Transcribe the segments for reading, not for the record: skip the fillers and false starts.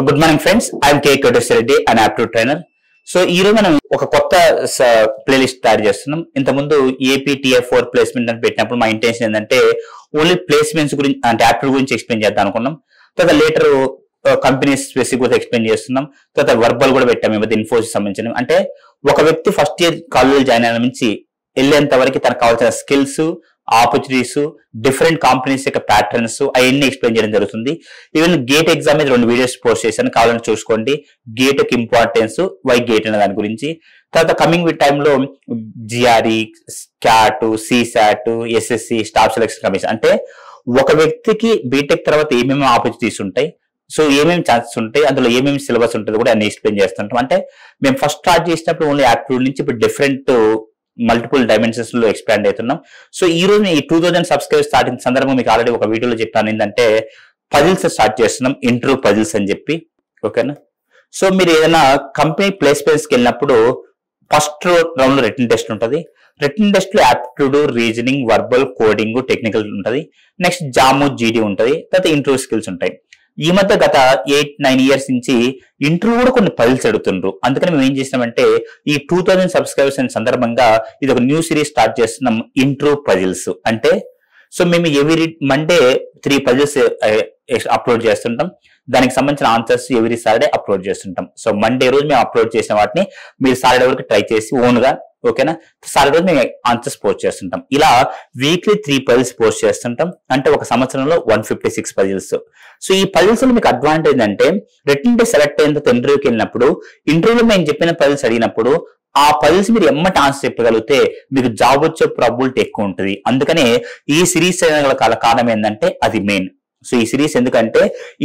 Good morning friends, I'm K Koteswara Reddy, an aptitude trainer. So ఈ రోజు మనం ఒక కొత్త ప్లేలిస్ట్ తయారు చేస్తున్నాం. ఇంతకుముందు APTF4 ప్లేస్మెంట్ అని పెట్టినప్పుడు మా ఇంటెన్షన్ ఏంటంటే ఓన్లీ ప్లేస్మెంట్స్ గురించి అంటే యాప్ట్యూడ్ గురించి ఎక్స్ప్లెయిన్ చేద్దాం అనుకున్నాం. తర్వాత లేటర్ కంపెనీస్ స్పెసిఫిక్ కూడా ఎక్స్ప్లెయిన్ చేస్తున్నాం. తర్వాత వర్బల్ కూడా పెట్టాము. ఈ మధ్య ఇన్ఫోసిస్ సంబంధించిన అంటే ఒక వ్యక్తి ఫస్ట్ ఇయర్ కాలేజ్ జాయిన్ అయిన నుంచి వెళ్ళేంత వరకు తనకు కావాల్సిన స్కిల్స్, ఆపర్చునిటీస్, డిఫరెంట్ కంపెనీస్ యొక్క ప్యాటర్న్స్ అవన్నీ ఎక్స్ప్లెయిన్ చేయడం జరుగుతుంది. ఈవెన్ గేట్ ఎగ్జామ్ మీద 2 వీడియోస్ పోస్ట్ చేశాను, కావాలని చూసుకోండి. గేట్ యొక్క ఇంపార్టెన్స్, వై గేట్ అనే దాని గురించి. తర్వాత కమింగ్ విత్ టైంలో GRE, CAT, CSAT, SSC, staff selection commission అంటే ఒక వ్యక్తికి బీటెక్ తర్వాత ఏమేమి ఆపర్చునిటీస్ ఉంటాయి, సో ఏమేమి ఛాన్సెస్ ఉంటాయి, అందులో ఏమేమి సిలబస్ ఉంటుంది కూడా అన్ని ఎక్స్ప్లెయిన్ చేస్తుంటాం. అంటే మేము ఫస్ట్ స్టార్ట్ చేసినప్పుడు ఓన్లీ యాప్ట్యూడ్ నుంచి ఇప్పుడు డిఫరెంట్ మల్టిపుల్ డైమెన్షన్స్ లో ఎక్స్పాండ్ అవుతున్నాం. సో ఈ రోజు ఈ 2000 సబ్స్క్రైబర్స్ స్టార్టింగ్ సందర్భంగా మీకు ఆల్రెడీ ఒక వీడియోలో చెప్పాను. ఏంటంటే పజిల్స్ స్టార్ట్ చేస్తున్నాం, ఇంటర్వ్యూ పజిల్స్ అని చెప్పి. ఓకేనా? సో మీరు ఏదైనా కంపెనీ ప్లేస్మెంట్స్కి వెళ్ళినప్పుడు ఫస్ట్ రౌండ్ లో రిటన్ టెస్ట్ ఉంటుంది. రిటన్ టెస్ట్ లో aptitude, reasoning, verbal, coding, technical ఉంటుంది. నెక్స్ట్ జాము, GD ఉంటుంది. తర్వాత ఇంటర్వ్యూ స్కిల్స్ ఉంటాయి. ఈ మధ్య గత 8-9 ఇయర్స్ నుంచి ఇంటర్వ్యూ కూడా కొన్ని పజిల్స్ అడుగుతుండ్రు. అందుకని మేము ఏం చేసినామంటే ఈ 2000 సబ్స్క్రైబర్స్ అనే సందర్భంగా ఇది ఒక న్యూ సిరీస్ స్టార్ట్ చేస్తున్నాం, ఇంటర్వ్యూ పజిల్స్. అంటే సో మేము ఎవ్రీ మండే 3 పజిల్స్ అప్లోడ్ చేస్తుంటాం. దానికి సంబంధించిన ఆన్సర్స్ ఎవ్రీ సాటర్డే అప్లోడ్ చేస్తుంటాం. సో మండే రోజు మేము అప్లోడ్ చేసిన వాటిని మీరు సాటర్డే వరకు ట్రై చేసి ఓన్ గా, ఓకేనా, సాటర్డే రోజు మేము ఆన్సర్స్ పోస్ట్ చేస్తుంటాం. ఇలా వీక్లీ 3 పజిల్స్ పోస్ట్ చేస్తుంటాం. అంటే ఒక సంవత్సరంలో 156 పజిల్స్. సో ఈ పజిల్స్ లో మీకు అడ్వాంటేజ్ అంటే రిటన్ టెస్ట్ సెలెక్ట్ అయిన తర్వాత ఇంటర్వ్యూకి వెళ్ళినప్పుడు ఇంటర్వ్యూలో మేము చెప్పిన పజిల్స్ అడిగినప్పుడు ఆ పజిల్స్ మీరు ఎమ్మటి ఆన్సర్ చెప్పగలిగితే మీకు జాబ్ వచ్చే ప్రాబిలిటీ ఎక్కువ ఉంటుంది. అందుకనే ఈ సిరీస్ చేయగల కారణం ఏంటంటే అది మెయిన్. సో ఈ సిరీస్ ఎందుకంటే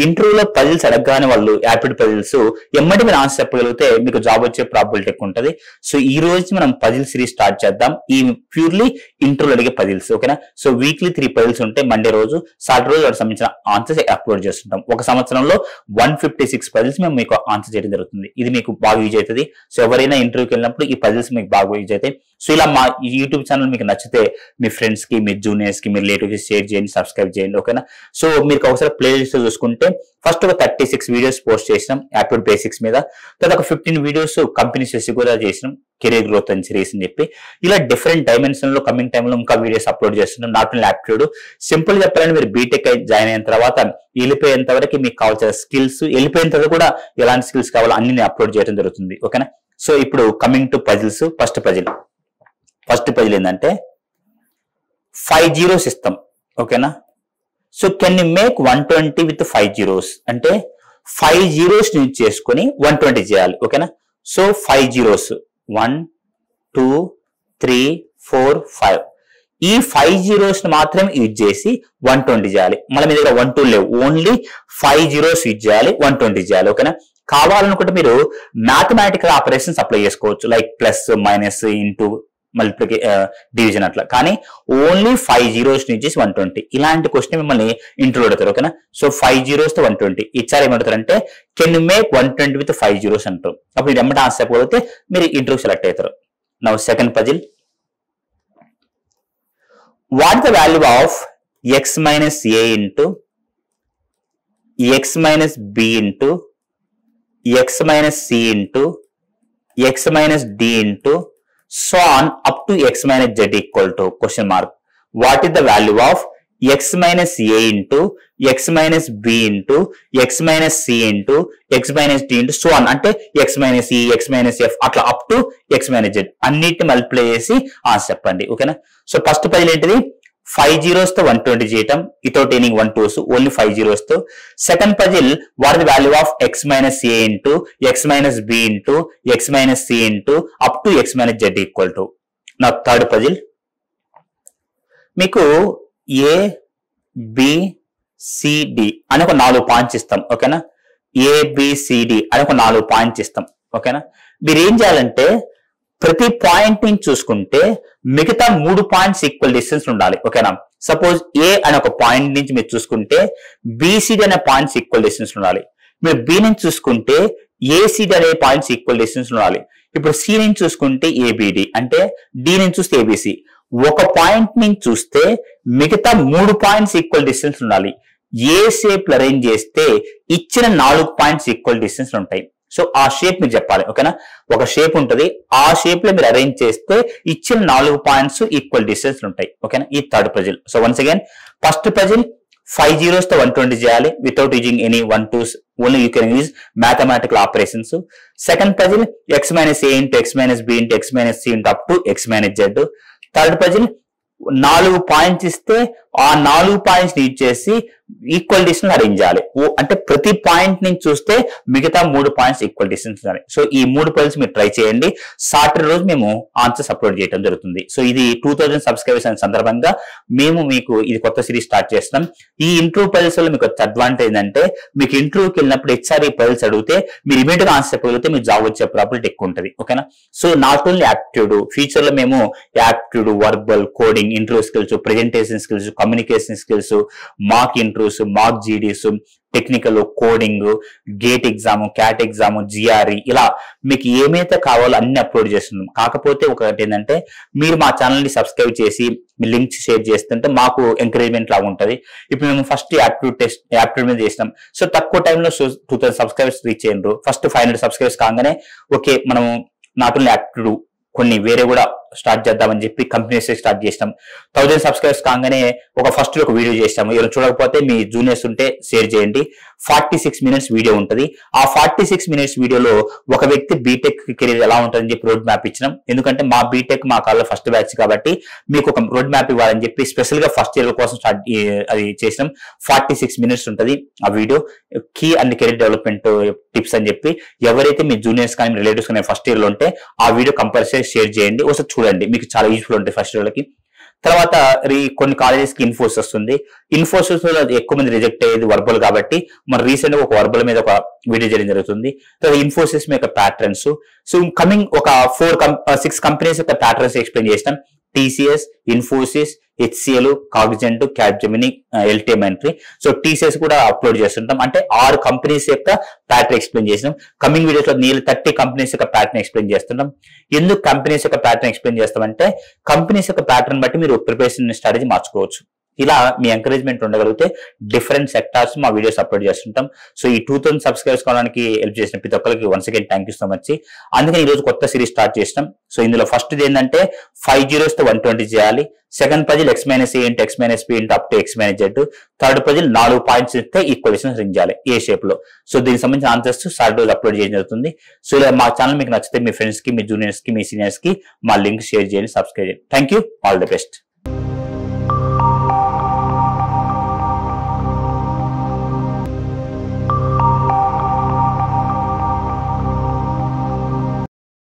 ఇంటర్వ్యూలో పజిల్స్ అడగగానే వాళ్ళు యాప్ట్యూడ్ పజిల్స్ ఎమ్మటి మీరు ఆన్సర్ చెప్పగలిగితే మీకు జాబ్ వచ్చే ప్రాబిలిటీ ఎక్కువ ఉంటుంది. సో ఈ రోజు మనం పజిల్ సిరీస్ స్టార్ట్ చేద్దాం. ఈ ప్యూర్లీ ఇంటర్వ్యూలో అడిగే పజిల్స్. ఓకేనా? సో వీక్లీ 3 పజిల్స్ ఉంటాయి. మండే రోజు, సాటర్డే రోజు వాటికి సంబంధించిన ఆన్సర్స్ అప్లోడ్ చేస్తుంటాం. ఒక సంవత్సరంలో 156 పజిల్స్ మేము మీకు ఆన్సర్ చేయడం జరుగుతుంది. ఇది మీకు బాగా యూజ్ అవుతుంది. సో ఎవరైనా ఇంటర్వ్యూకి వెళ్ళినప్పుడు ఈ పజిల్స్ మీకు బాగా యూజ్ అవుతాయి. సో ఇలా మా యూట్యూబ్ ఛానల్ మీకు నచ్చితే మీ ఫ్రెండ్స్ కి, మీ జూనియర్స్ కి, మీ రిలేటివ్స్ కి షేర్ చేయండి, సబ్స్క్రైబ్ చేయండి. ఓకేనా? సో మీరు ఒకసారి ప్లేలిస్ట్ చూసుకుంటే ఫస్ట్ ఒక 36 వీడియోస్ పోస్ట్ చేసినాం యాప్ట్యూడ్ బేసిక్స్ మీద. తర్వాత ఒక 15 వీడియోస్ కంపెనీ స్పెసిఫిక్ కూడా చేసినాం, కెరీర్ గ్రోత్ అని సిరీస్ అని చెప్పి. ఇలా డిఫరెంట్ డైమెన్షన్ లో కమింగ్ టైమ్ లో ఇంకా వీడియోస్ అప్లోడ్ చేస్తున్నాం. నాట్ ఓన్లీ యాప్ట్యూడ్, సింపుల్ చెప్పాలంటే మీరు బీటెక్ జాయిన్ అయిన తర్వాత వెళ్ళిపోయేంత వరకు మీకు కావాల్సిన స్కిల్స్, వెళ్ళిపోయిన తర్వాత కూడా ఎలాంటి స్కిల్స్ కావాలో అన్ని నేను అప్లోడ్ చేయడం జరుగుతుంది. ఓకేనా? సో ఇప్పుడు coming to puzzles. First puzzle ఏంటంటే 5 zeros ఇస్తాం. ఓకేనా? So can you make 120 with 5 zeros అంటే 5 zeros యూజ్ చేసుకుని 120 చేయాలి. ఓకేనా? సో 5 zeros 1 2 3 4 5 ఈ 5 zeros మాత్రమే యూజ్ చేసి 120 చేయాలి. మళ్ళీ మీ దగ్గర 1 2 లేవు, ఓన్లీ 5 zeros యూజ్ చేయాలి, 120 చేయాలి. ఓకేనా? కావాలనుకుంటే మీరు మ్యాథమెటికల్ ఆపరేషన్స్ అప్లై చేసుకోవచ్చు, like plus, minus, into, division అట్లా. కానీ ఓన్లీ 5 zeros నుంచి 120 ఇలాంటి క్వశ్చన్ మిమ్మల్ని ఇంటర్వ్యూ అడుగుతారు. ఓకేనా? సో 5 zeros తో 120 ఇచ్చారు. ఏమంటారు అంటే can you make 120 with 5 zeros అంటారు. అప్పుడు మీరు ఎమ్మటి ఆన్సర్ చెప్పగలిగితే మీరు ఇంటర్వ్యూ సెలెక్ట్ అవుతారు. Now second puzzle. What the value of x minus a into x minus b into x minus c into x minus d into so on up to x minus z equal to question mark. What is the value of x minus a into x minus b into x minus c into x minus d into so on అంటే x minus e, x minus f అట్లా up to x minus z అన్నిటిని multiply చేసి answer చెప్పండి. ఓకేనా? So first puzzle ఏంటిది? 5 zeros తో 120 చేయటం without any 1 2s, only 5 zeros తో. Second puzzle what the value of x minus a into x minus b into x minus c into up to x minus z equal to. నా third puzzle మీకు a b c d అని ఒక 4 points ఇస్తాం. ఓకేనా? a b c d అని ఒక 4 points ఇస్తాం. ఓకేనా? మీరు ఏం చేయాలంటే ప్రతి పాయింట్ నుంచి చూసుకుంటే మిగతా 3 పాయింట్స్ ఈక్వల్ డిస్టెన్స్ ఉండాలి. ఓకేనా? సపోజ్ ఏ అనే ఒక పాయింట్ నుంచి మీరు చూసుకుంటే BCD అనే పాయింట్స్ ఈక్వల్ డిస్టెన్స్ ఉండాలి. మీరు బి నుంచి చూసుకుంటే ACD అనే పాయింట్స్ ఈక్వల్ డిస్టెన్స్ ఉండాలి. ఇప్పుడు సి నుంచి చూసుకుంటే ABD అంటే డి నుంచి చూస్తే ABC. ఒక పాయింట్ నుంచి చూస్తే మిగతా 3 పాయింట్స్ ఈక్వల్ డిస్టెన్స్ ఉండాలి. ఏ షేప్ అరేంజ్ చేస్తే ఇచ్చిన 4 పాయింట్స్ ఈక్వల్ డిస్టెన్స్ ఉంటాయి. సో ఆ షేప్ మీరు చెప్పాలి. ఓకేనా, ఒక షేప్ ఉంటుంది, ఆ షేప్ లో మీరు అరేంజ్ చేస్తే ఇచ్చిన 4 పాయింట్స్ ఈక్వల్ డిస్టెన్స్ ఉంటాయి. ఓకేనా, ఈ third puzzle. So once again first puzzle 5 zeros తో 120 చేయాలి without using any 1 2s, only you can use mathematical operations. Second puzzle x minus a into x minus b into x minus c into up to x minus z. Third puzzle 4 points ఇస్తే ఆ 4 points use చేసి equal distance arrange చేయాలి. అంటే ప్రతి point నుంచి చూస్తే మిగతా 3 points equal distance ఉండాలి. సో ఈ 3 పజిల్స్ మీరు ట్రై చేయండి. సాటర్డే రోజు మేము ఆన్సర్స్ అప్లోడ్ చేయడం జరుగుతుంది. సో ఇది 2000 సబ్స్క్రైబర్స్ అనే సందర్భంగా మేము మీకు ఇది కొత్త సిరీస్ స్టార్ట్ చేస్తున్నాం. ఈ ఇంటర్వ్యూ పజిల్స్ వల్ల మీకు అడ్వాంటేజ్ ఏంటంటే మీకు ఇంటర్వ్యూకి వెళ్ళినప్పుడు హెచ్ఆర్ ఈ పజిల్స్ అడిగితే మీరు ఇమీడియట్ గా ఆన్సర్ చెప్పగలిగితే మీకు జాబ్ వచ్చే ప్రాబిలిటీ ఎక్కువ ఉంటుంది. ఓకేనా, so not only aptitude, future లో మేము aptitude, verbal, coding, interview skills, presentation skills, communication skills, mock interviews, mock GDs, technical, coding, GATE exam, CAT exam, GRE, ఇలా మీకు ఏమైతే కావాలో అన్ని అప్లోడ్ చేస్తున్నాం. కాకపోతే ఒకటి ఏంటంటే మీరు మా ఛానల్ ని సబ్స్క్రైబ్ చేసి మీ లింక్స్ షేర్ చేస్తుంటే మాకు ఎంకరేజ్మెంట్ లాగా ఉంటుంది. ఇప్పుడు మేము ఫస్ట్ యాప్టిట్యూడ్ మీద చేసినాం. సో తక్కువ టైంలో 2000 సబ్స్క్రైబర్స్ రీచ్ అయ్యారు. ఫస్ట్ 500 సబ్స్క్రైబర్స్ కాగానే ఓకే మనం నాట్ ఓన్లీ యాప్టిట్యూడ్ కొన్ని వేరే కూడా స్టార్ట్ చేద్దామని చెప్పి కంపెనీస్ స్టార్ట్ చేసినాం. 1000 సబ్స్క్రైబర్స్ కాగానే ఫస్ట్ ఒక వీడియో చేసాము. ఎవరు చూడకపోతే మీ జూనియర్స్ ఉంటే షేర్ చేయండి. 46 minutes వీడియో ఉంటుంది. ఆ 46 minutes వీడియోలో ఒక వ్యక్తి బీటెక్ కెరీర్ ఎలా ఉంటుందని చెప్పి రోడ్ మ్యాప్ ఇచ్చినాం. ఎందుకంటే మా బీటెక్ మా కాలంలో ఫస్ట్ బ్యాచ్ కాబట్టి మీకు ఒక రోడ్ మ్యాప్ ఇవ్వాలని చెప్పి స్పెషల్ గా ఫస్ట్ ఇయర్ కోసం అది చేసినాం. 46 minutes ఉంటుంది ఆ వీడియో. కీ అండ్ కెరీర్ డెవలప్మెంట్ టిప్స్ అని చెప్పి ఎవరైతే మీ జూనియర్స్ కానీ రిలేటివ్స్ కానీ ఫస్ట్ ఇయర్ లో ఉంటే ఆ వీడియో కంపల్సరీ షేర్ చేయండి. ఒకసారి చూడండి, మీకు చాలా యూస్ఫుల్ ఉంటుంది ఫస్ట్ ఇయర్లకి. తర్వాత కొన్ని కాలేజెస్ కి ఇన్ఫోసిస్ వస్తుంది. ఇన్ఫోసిస్ లో ఎక్కువ మంది రిజెక్ట్ అయ్యేది వర్బల్ కాబట్టి మన రీసెంట్ గా ఒక వర్బల్ మీద ఒక వీడియో చేయడం జరుగుతుంది. తర్వాత ఇన్ఫోసిస్ యొక్క ప్యాటర్న్స్. సో కమింగ్ ఒక 6 కంపెనీస్ యొక్క ప్యాటర్న్స్ ఎక్స్ప్లెయిన్ చేసినాం. TCS, Infosys, HCL, Cognizant, Capgemini, LTM entry. So TCS కూడా అప్లోడ్ చేస్తుంటాం. అంటే 6 కంపెనీస్ యొక్క ప్యాటర్న్ ఎక్స్ప్లెయిన్ చేసినాం. కమింగ్ వీడియోస్ లో 30 కంపెనీస్ యొక్క ప్యాటర్న్ ఎక్స్ప్లెయిన్ చేస్తుంటాం. ఎందుకు కంపెనీస్ యొక్క ప్యాటర్న్ ఎక్స్ప్లెయిన్ చేస్తామంటే కంపెనీస్ యొక్క ప్యాటర్న్ బట్టి మీరు ప్రిపరేషన్ స్ట్రాటజీ మార్చుకోవచ్చు. ఇలా మీ ఎంకరేజ్మెంట్ ఉండగలిగితే డిఫరెంట్ సెక్టార్స్ మా వీడియోస్ అప్లోడ్ చేస్తుంటాం. సో ఈ 2000 సబ్స్క్రైబర్స్ కావడానికి హెల్ప్ చేసిన ప్రతి ఒక్కరికి once again thank you so much. అందుకని ఈ రోజు కొత్త సిరీస్ స్టార్ట్ చేసినాం. సో ఇందులో ఫస్ట్ ఏంటంటే 5 zeros తో 120 చేయాలి. Second puzzle x minus a into x minus b into up to x minus z. Third puzzle 4 points ఇస్తే ఈక్వల్ డిస్టెన్స్ రింగ్ చేయాలి ఏ షేప్ లో. సో దీనికి సంబంధించిన ఆన్సర్స్ సాటర్డే రోజు అప్లోడ్ చేయడం జరుగుతుంది. సో ఇలా మా ఛానల్ మీకు నచ్చితే మీ ఫ్రెండ్స్ కి, మీ జూనియర్స్ కి, మీ సీనియర్స్ కి మా లింక్ షేర్ చేయండి, సబ్స్క్రైబ్ చేయండి. Thank you, all the best.